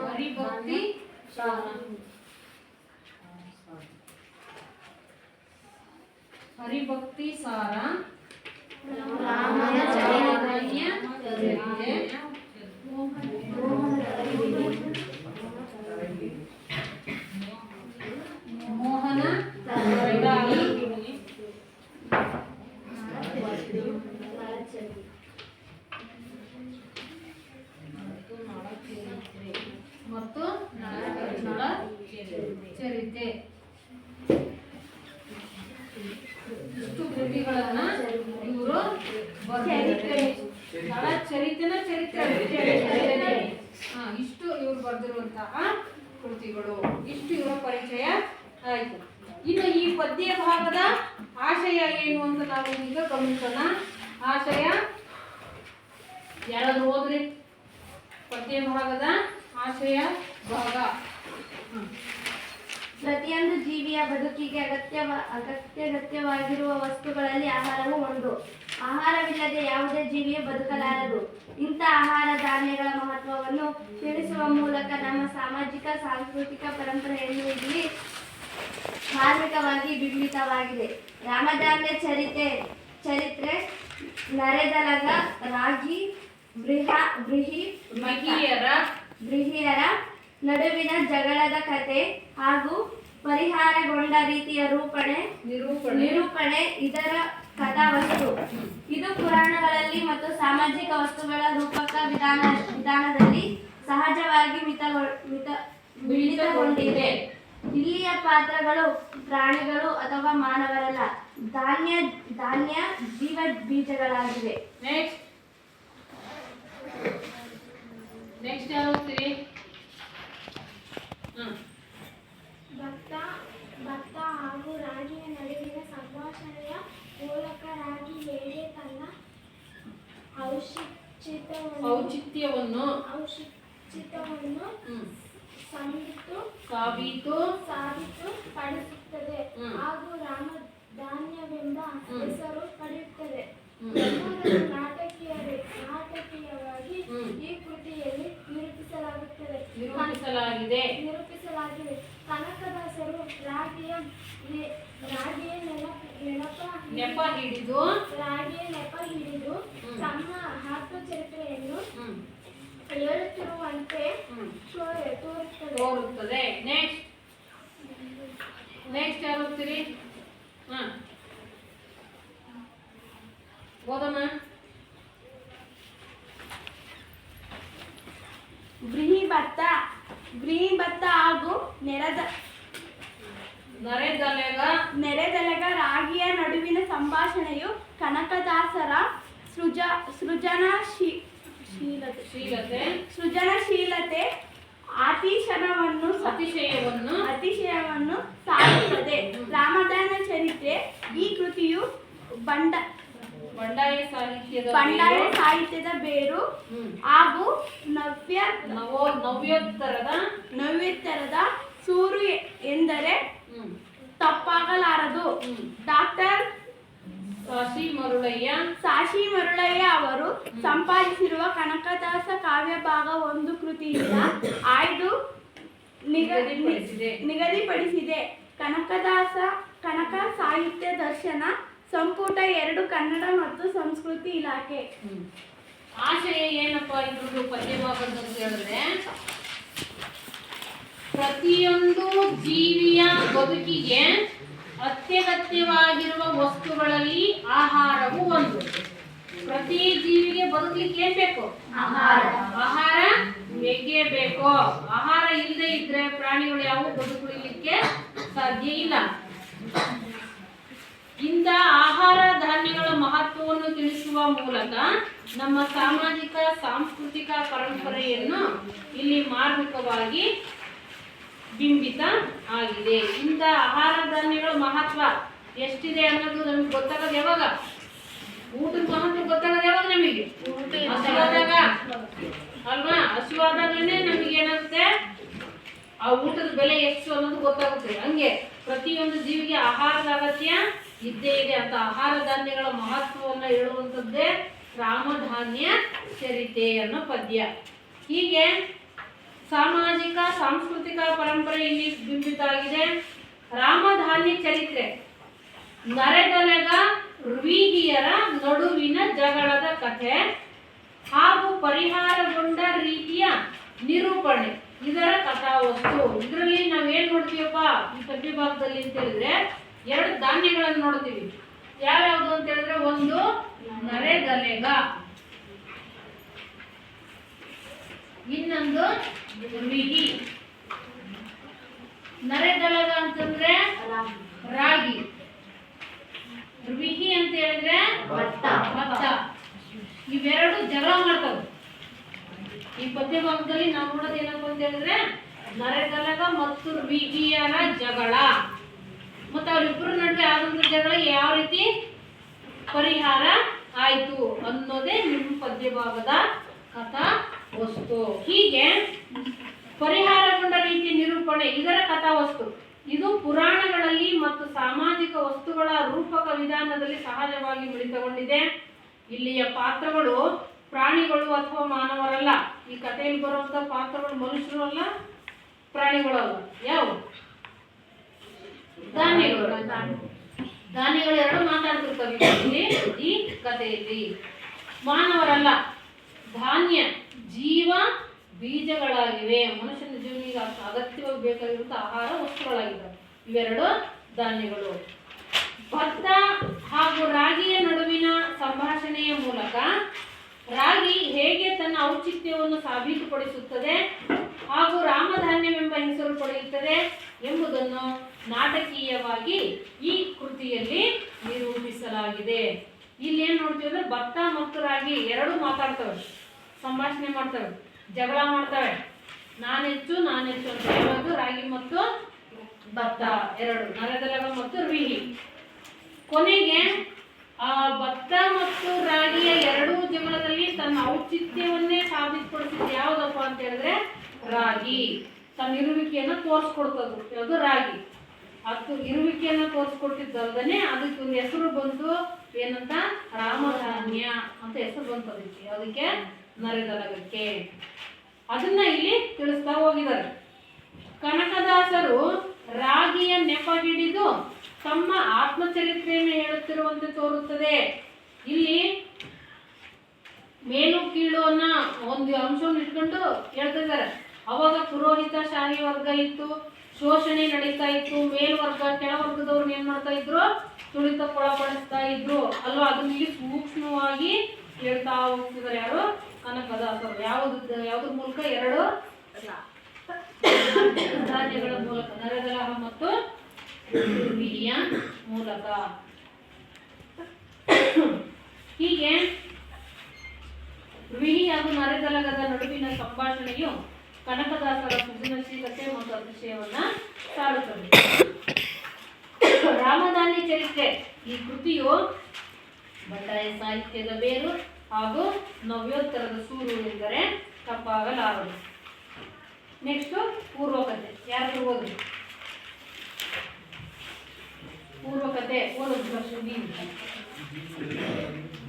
ಹರಿಭಕ್ತಿ ಹರಿಭಕ್ತಿ ಸಾರ, ಮೋಹನ ಮತ್ತು ನಳ ಚರಿತೆ. ಇಷ್ಟು ಕೃತಿಗಳನ್ನ ಇವರು ನಳ ಚರಿತೆನ ಇಷ್ಟು ಇವ್ರು ಬರೆದಿರುವಂತಹ ಕೃತಿಗಳು. ಇಷ್ಟು ಇವರ ಪರಿಚಯ ಆಯ್ತು. ಇನ್ನು ಈ ಪದ್ಯ ಭಾಗದ ಆಶಯ ಏನು ಅಂತ ನಾವು ಈಗ ಗಮನಿಸೋಣ. ಆಶಯ ಯಾರಾದ್ರೂ ಓದ್ರಿ? ಪದ್ಯ ಭಾಗದ ಆಶಯ ಭಾಗ. ಪ್ರತಿಯೊಂದು ಜೀವಿಯ ಬದುಕಿಗೆ ಅಗತ್ಯವಾಗಿರುವ ವಸ್ತುಗಳಲ್ಲಿ ಆಹಾರವು ಒಂದು. ಆಹಾರವಿಲ್ಲದೆ ಯಾವುದೇ ಜೀವಿಯು ಬದುಕಲಾರದು. ಇಂಥ ಆಹಾರ ಧಾನ್ಯಗಳ ಮಹತ್ವವನ್ನು ತಿಳಿಸುವ ಮೂಲಕ ನಮ್ಮ ಸಾಮಾಜಿಕ ಸಾಂಸ್ಕೃತಿಕ ಪರಂಪರೆಯನ್ನು ಇಲ್ಲಿ ಧಾರ್ಮಿಕವಾಗಿ ಬಿಂಬಿತವಾಗಿದೆ. ರಾಮಧಾನ್ಯ ಚರಿತ್ರೆ, ನರೆದಲಗ, ರಾಗಿ, ಬ್ರಿಹಿಯರ ನಡುವಿನ ಜಗಳದ ಕಥೆ ಹಾಗೂ ಪರಿಹಾರಗೊಂಡ ರೀತಿಯ ನಿರೂಪಣೆ ಇದರ ಕಥಾವಸ್ತು. ಇದು ಪುರಾಣಗಳಲ್ಲಿ ಮತ್ತು ಸಾಮಾಜಿಕ ವಸ್ತುಗಳ ರೂಪಕ ವಿಧಾನದಲ್ಲಿ ಸಹಜವಾಗಿ ಮಿಳಿತಗೊಂಡಿದೆ. ಇಲ್ಲಿಯ ಪಾತ್ರಗಳು ಪ್ರಾಣಿಗಳು ಅಥವಾ ಮಾನವರಲ್ಲ, ಧಾನ್ಯ ಜೀವ ಬೀಜಗಳಾಗಿವೆ. ನೆಕ್ಸ್ಟ್ ಯಾರು ಹೋಗ್ತೀರಿ? ಔಚಿತ್ಯವನ್ನು ಹ್ಮ್ ಸಾಬೀತು ಪಡಿಸುತ್ತದೆ ಹಾಗೂ ರಾಮಧಾನ್ಯವೆಂಬ ಹೆಸರು ಪಡೆಯುತ್ತದೆ ಹ್ಮ್. ಎಂಬುದನ್ನು ನಾಟಕೀಯವಾಗಿ ಈ ಕೃತಿಯಲ್ಲಿ ನಿರೂಪಿಸಲಾಗಿದೆ. ಕನಕದಾಸರು ರಾಗಿಯ ನೆಪ ಹಿಡಿದು ತಮ್ಮ ಆತ್ಮಚರಿತ್ರೆಯನ್ನು ಹೇಳುತ್ತಿರುವಂತೆ ತೋರುತ್ತದೆ. ನೆಕ್ಸ್ಟ್ ಯಾರು ಹೋಗ್ತೀರಿ? ಓದಮ್ಮ. ಬೃಹತ್ ಹಾಗೂ ನೆರೆದಲೆಗ ರಾಗಿಯ ನಡುವಿನ ಸಂಭಾಷಣೆಯು ಕನಕದಾಸರ ಸೃಜನಶೀಲತೆ ಅತಿಶಯವನ್ನು ಸಾರುತ್ತದೆ. ರಾಮಧಾನ್ಯ ಚರಿತ್ರೆ ಈ ಕೃತಿಯು ಬಂಡಾಯ ಸಾಹಿತ್ಯದ ಬೇರು ಹಾಗೂ ನವ್ಯೋತ್ತರದ ಸೂರು ಎಂದರೆ ತಪ್ಪಾಗಲಾರದು. ಡಾಕ್ಟರ್ ಸಾಶಿ ಮರುಳಯ್ಯ ಅವರು ಸಂಪಾದಿಸಿರುವ ಕನಕದಾಸ ಕಾವ್ಯಭಾಗ 1 ಕೃತಿಯಿಂದ ಆಯ್ದು ನಿಗದಿಪಡಿಸಿದೆ. ಕನಕ ಸಾಹಿತ್ಯ ದರ್ಶನ ಸಂಪುಟ 2 ಕನ್ನಡ ಮತ್ತು ಸಂಸ್ಕೃತಿ ಇಲಾಖೆ. ಆಶಯ ಏನಪ್ಪಾ ಇದ್ರದ್ದು ಪದ್ಯಭಾಗದ್ದು ಅಂತ ಹೇಳಿದ್ರೆ, ಪ್ರತಿಯೊಂದು ಜೀವಿಯ ಬದುಕಿಗೆ ಅತ್ಯಗತ್ಯವಾಗಿರುವ ವಸ್ತುಗಳಲ್ಲಿ ಆಹಾರವು ಒಂದು. ಪ್ರತಿ ಜೀವಿಗೆ ಬದುಕಲಿಕ್ಕೆ ಏನ್ ಬೇಕು? ಆಹಾರ ಬೇಕೇ ಬೇಕು. ಆಹಾರ ಇಲ್ಲದೆ ಇದ್ರೆ ಪ್ರಾಣಿಗಳು ಯಾವ ಬದುಕಲಿಕ್ಕೆ ಸಾಧ್ಯ ಇಲ್ಲ. ಇಂಥ ಆಹಾರ ಧಾನ್ಯಗಳ ಮಹತ್ವವನ್ನು ತಿಳಿಸುವ ಮೂಲಕ ನಮ್ಮ ಸಾಮಾಜಿಕ ಸಾಂಸ್ಕೃತಿಕ ಪರಂಪರೆಯನ್ನು ಇಲ್ಲಿ ಮಾರ್ಮಿಕವಾಗಿ ಬಿಂಬಿತ ಆಗಿದೆ. ಇಂಥ ಆಹಾರ ಧಾನ್ಯಗಳ ಮಹತ್ವ ಎಷ್ಟಿದೆ ಅನ್ನೋದು ನಮ್ಗೆ ಗೊತ್ತಾಗೋದು ಯಾವಾಗ? ಊಟದ ಮಹತ್ವ ಗೊತ್ತಾಗೋದು ಯಾವಾಗ? ನಮಗೆ ಹಸಿವಾದಾಗ ಅಲ್ವಾ? ಹಸಿವಾದಾಗನೇ ನಮಗೆ ಏನಾಗುತ್ತೆ, ಆ ಊಟದ ಬೆಲೆ ಎಷ್ಟು ಅನ್ನೋದು ಗೊತ್ತಾಗುತ್ತೆ. ಹಂಗೆ ಪ್ರತಿಯೊಂದು ಜೀವಿಗೆ ಆಹಾರದ ಅಗತ್ಯ ಇದ್ದೇ ಇದೆ. ಅಂತ ಆಹಾರ ಧಾನ್ಯಗಳ ಮಹತ್ವವನ್ನು ಹೇಳುವಂಥದ್ದೇ ರಾಮಧಾನ್ಯ ಚರಿತೆ ಅನ್ನೋ ಪದ್ಯ. ಹೀಗೆ ಸಾಮಾಜಿಕ ಸಾಂಸ್ಕೃತಿಕ ಪರಂಪರೆ ಇಲ್ಲಿ ಬಿಂಬಿತ ಆಗಿದೆ. ರಾಮಧಾನ್ಯ ಚರಿತ್ರೆ ನರೆದಲೆಗ ಋವಿಹಿಯರ ನಡುವಿನ ಜಗಳದ ಕಥೆ ಹಾಗೂ ಪರಿಹಾರಗೊಂಡ ರೀತಿಯ ನಿರೂಪಣೆ ಇದರ ಕಥಾವಸ್ತು. ಇದರಲ್ಲಿ ನಾವೇನ್ ನೋಡ್ತೀವಪ್ಪ ಈ ಪದ್ಯ ಭಾಗದಲ್ಲಿ ಅಂತ ಹೇಳಿದ್ರೆ, 2 ಧಾನ್ಯಗಳನ್ನು ನೋಡ್ತೀವಿ. ಯಾವ್ಯಾವುದು ಅಂತ ಹೇಳಿದ್ರೆ, ಒಂದು ನರೆದಲೆಗ, ಇನ್ನೊಂದು ಋವಿಹಿ. ನರೆದಲೆಗ ಅಂತಂದ್ರೆ ರಾಗಿ, ಋವಿಹಿ ಅಂತ ಹೇಳಿದ್ರೆ ಭತ್ತ. ಇವೆರಡು ಜಗಳ ಮಾಡ್ತಾವೆ. ಈ ಪದ್ಯ ಭಾಗದಲ್ಲಿ ನಾವು ನೋಡೋದು ಏನಪ್ಪ ಅಂತ ಹೇಳಿದ್ರೆ, ನರೆದಲೆಗ ಮತ್ತು ಋವಿಹಿಯರ ಜಗಳ, ಮತ್ತು ಅವರಿಬ್ಬರ ನಡುವೆ ಆದಂತ ಜಗಳ ಯಾವ ರೀತಿ ಪರಿಹಾರ ಆಯ್ತು ಅನ್ನೋದೇ ನಿಮ್ಮ ಪದ್ಯ ಭಾಗದ ಕಥಾ ವಸ್ತು. ಹೀಗೆ ಪರಿಹಾರಗೊಂಡ ರೀತಿಯ ನಿರೂಪಣೆ ಇದರ ಕಥಾವಸ್ತು. ಇದು ಪುರಾಣಗಳಲ್ಲಿ ಮತ್ತು ಸಾಮಾಜಿಕ ವಸ್ತುಗಳ ರೂಪಕ ವಿಧಾನದಲ್ಲಿ ಸಹಜವಾಗಿ ಮಿಳಿತಗೊಂಡಿದೆ. ಇಲ್ಲಿಯ ಪಾತ್ರಗಳು ಪ್ರಾಣಿಗಳು ಅಥವಾ ಮಾನವರಲ್ಲ. ಈ ಕಥೆಯಲ್ಲಿ ಬರುವಂತ ಪಾತ್ರಗಳು ಮನುಷ್ಯರು ಅಲ್ಲ, ಪ್ರಾಣಿಗಳು ಅಲ್ಲ. ಯಾವ? ಧಾನ್ಯಗಳು 2 ಮಾತಾಡ್ತಿರ್ತವೆ ಈ ಕಥೆಯಲ್ಲಿ. ಮಾನವರಲ್ಲ, ಧಾನ್ಯ ಜೀವ ಬೀಜಗಳಾಗಿವೆ. ಮನುಷ್ಯನ ಜೀವನಿಗೆ ಅಗತ್ಯವಾಗಿ ಬೇಕಾಗಿರುವಂತಹ ಆಹಾರ ವಸ್ತುಗಳಾಗಿವೆ ಇವೆರಡು ಧಾನ್ಯಗಳು. ಭತ್ತ ಹಾಗೂ ರಾಗಿಯ ನಡುವಿನ ಸಂಭಾಷಣೆಯ ಮೂಲಕ ರಾಗಿ ಹೇಗೆ ತನ್ನ ಔಚಿತ್ಯವನ್ನು ಸಾಬೀತುಪಡಿಸುತ್ತದೆ ಹಾಗೂ ರಾಮಧಾನ್ಯವೆಂಬ ಹೆಸರು ಪಡೆಯುತ್ತದೆ ಎಂಬುದನ್ನು ನಾಟಕೀಯವಾಗಿ ಈ ಕೃತಿಯಲ್ಲಿ ನಿರೂಪಿಸಲಾಗಿದೆ. ಇಲ್ಲಿ ಏನ್ ನೋಡ್ತೀವಿ ಅಂದ್ರೆ, ಭತ್ತ ಮತ್ತು ರಾಗಿ 2 ಮಾತಾಡ್ತವೆ, ಸಂಭಾಷಣೆ ಮಾಡ್ತವೆ, ಜಗಳ ಮಾಡ್ತವೆ. ನಾನೆಚ್ಚು ಅಂತ ಹೇಳೋದು ರಾಗಿ ಮತ್ತು ಭತ್ತ 2, ನರೆದಲೆಗ ಮತ್ತು ಋವಿಹಿ. ಕೊನೆಗೆ ಆ ಭತ್ತ ಮತ್ತು ರಾಗಿಯ ಎರಡೂ ಜಗಳದಲ್ಲಿ ತನ್ನ ಔಚಿತ್ಯವನ್ನೇ ಸಾಬೀತುಪಡಿಸಿದ್ದು ಯಾವುದಪ್ಪ ಅಂತ ಹೇಳಿದ್ರೆ ರಾಗಿ. ತನ್ನ ಇರುವಿಕೆಯನ್ನು ತೋರಿಸ್ಕೊಡ್ತದ್ದು ಯಾವುದು ರಾಗಿ. ಅದು ಇರುವಿಕೆಯನ್ನು ತೋರಿಸ್ಕೊಟ್ಟಿದ್ದಲ್ದೇ ಅದಕ್ಕೆ ಒಂದು ಹೆಸರು ಬಂತು, ಏನಂತ, ರಾಮಧಾನ್ಯ ಅಂತ ಹೆಸರು ಬಂತು ಅದಕ್ಕೆ ನರೆದಲಗಕ್ಕೆ. ಅದನ್ನ ಇಲ್ಲಿ ತಿಳಿಸ್ತಾ ಹೋಗಿದ್ದಾರೆ. ಕನಕದಾಸರು ರಾಗಿಯ ನೆಪ ಹಿಡಿದು ತಮ್ಮ ಆತ್ಮಚರಿತ್ರೆಯನ್ನು ಹೇಳುತ್ತಿರುವಂತೆ ತೋರುತ್ತದೆ. ಇಲ್ಲಿ ಮೇಲು ಕೀಳು ಅನ್ನೋ ಒಂದು ಅಂಶವನ್ನು ಇಟ್ಕೊಂಡು ಹೇಳ್ತಾ ಇದ್ದಾರೆ. ಅವಾಗ ಪುರೋಹಿತ ಶಾಹಿ ವರ್ಗ ಇತ್ತು, ಶೋಷಣೆ ನಡೀತಾ ಇತ್ತು, ಮೇಲ್ವರ್ಗ ಕೆಳವರ್ಗದವ್ರನ್ನ ಏನ್ ಮಾಡ್ತಾ ಇದ್ರು, ತುಳಿತಕ್ಕೊಳಪಡಿಸ್ತಾ ಇದ್ರು ಅಲ್ವಾ. ಅದನ್ನ ಇಲ್ಲಿ ಸೂಕ್ಷ್ಮವಾಗಿ ಹೇಳ್ತಾ ಹೋಗ್ತಿದ್ದಾರೆ ಯಾರು, ಕನಕದಾಸರು. ಯಾವ್ದ್ರ ಮೂಲಕ, ಎರಡು ಧಾನ್ಯಗಳ ಮೂಲಕ, ನರೆದಲಹ ಮತ್ತು ಬಿಹಿಯ ಮೂಲಕ. ಹೀಗೆ ಬಿಹಿ ಹಾಗೂ ನರೆದಲಗದ ನಡುವಿನ ಸಂಭಾಷಣೆಯು ಕನಕದಾಸರ ಸೃಜನಶೀಲತೆ ಮತ್ತು ಅತಿಶಯವನ್ನ ಸಾರುತ್ತದೆ. ರಾಮಧಾನ್ಯ ಚರಿತ್ರೆ ಈ ಕೃತಿಯು ಬಂಡಾಯ ಸಾಹಿತ್ಯದ ಬೇರು ಹಾಗೂ ನವ್ಯೋತ್ತರದ ಸೂರು ಎಂದರೆ ತಪ್ಪಾಗಲಾರದು. ನೆಕ್ಸ್ಟ್ ಪೂರ್ವಕತೆ. ಯಾರು ಓದಿ ಪೂರ್ವಕತೆ ಓದೋದು?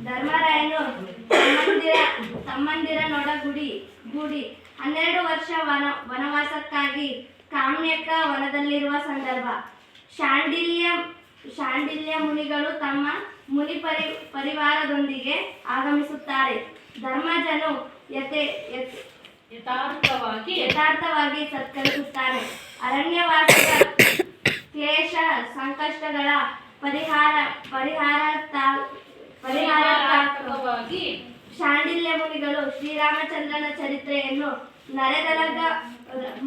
ಧರ್ಮರಾಯನು ತಮ್ಮಂದಿರ ನೊಡಗೂಡಿ 12 ವರ್ಷ ವನವಾಸಕ್ಕಾಗಿ ಕಾಮ್ಯಕ ವನದಲ್ಲಿರುವ ಸಂದರ್ಭ. ಶಾಂಡಿಲ್ಯ ಮುನಿಗಳು ತಮ್ಮ ಮುನಿ ಪರಿವಾರದೊಂದಿಗೆ ಆಗಮಿಸುತ್ತಾರೆ. ಧರ್ಮಜನು ಯಥಾರ್ಥವಾಗಿ ಸತ್ಕರಿಸುತ್ತಾನೆ. ಅರಣ್ಯವಾಸದ ಕ್ಲೇಶ ಸಂಕಷ್ಟಗಳ ಪರಿಹಾರಾರ್ಥವಾಗಿ ಶಾಂಡಿಲ್ಯ ಮುನಿಗಳು ಶ್ರೀರಾಮಚಂದ್ರನ ಚರಿತ್ರೆಯನ್ನು, ನರೆದಲಗ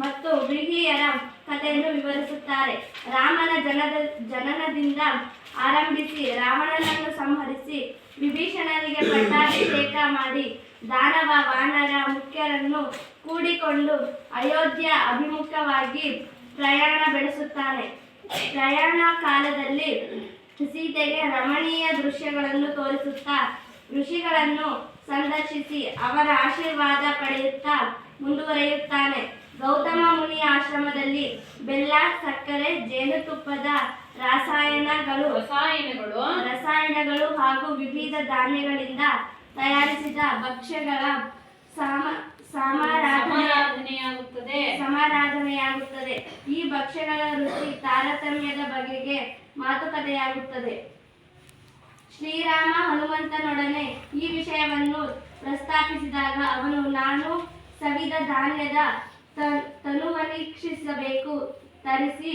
ಮತ್ತು ಬಿಹಿಯರ ಕಥೆಯನ್ನು ವಿವರಿಸುತ್ತಾರೆ. ರಾಮನ ಜನನದಿಂದ ಆರಂಭಿಸಿ ರಾವಣನನ್ನು ಸಂಹರಿಸಿ ವಿಭೀಷಣನಿಗೆ ಪಟ್ಟಾಭಿಷೇಕ ಮಾಡಿ ದಾನವ ವಾನರ ಮುಖ್ಯರನ್ನು ಕೂಡಿಕೊಂಡು ಅಯೋಧ್ಯ ಅಭಿಮುಖವಾಗಿ ಪ್ರಯಾಣ ಬೆಳೆಸುತ್ತಾನೆ. ಪ್ರಯಾಣ ಕಾಲದಲ್ಲಿ ಸೀತೆಗೆ ರಮಣೀಯ ದೃಶ್ಯಗಳನ್ನು ತೋರಿಸುತ್ತಾ ಋಷಿಗಳನ್ನು ಸಂದರ್ಶಿಸಿ ಅವರ ಆಶೀರ್ವಾದ ಪಡೆಯುತ್ತಾ ಮುಂದುವರಿಯುತ್ತಾನೆ. ಗೌತಮ ಮುನಿಯ ಆಶ್ರಮದಲ್ಲಿ ಬೆಲ್ಲ, ಸಕ್ಕರೆ, ಜೇನುತುಪ್ಪದ ರಸಾಯನಗಳು ಹಾಗೂ ವಿವಿಧ ಧಾನ್ಯಗಳಿಂದ ತಯಾರಿಸಿದ ಭಕ್ಷ್ಯಗಳ ಸಮಾರಾಧನೆಯಾಗುತ್ತದೆ. ಈ ಭಕ್ಷ್ಯಗಳ ರುಚಿ ತಾರತಮ್ಯದ ಬಗೆಗೆ ಮಾತುಕತೆಯಾಗುತ್ತದೆ. ಶ್ರೀರಾಮ ಹನುಮಂತನೊಡನೆ ಈ ವಿಷಯವನ್ನು ಪ್ರಸ್ತಾಪಿಸಿದಾಗ ಅವನು, ನಾನು ಸವಿದ ಧಾನ್ಯದ ತನುವನೀಕ್ಷಿಸಬೇಕು ತರಿಸಿ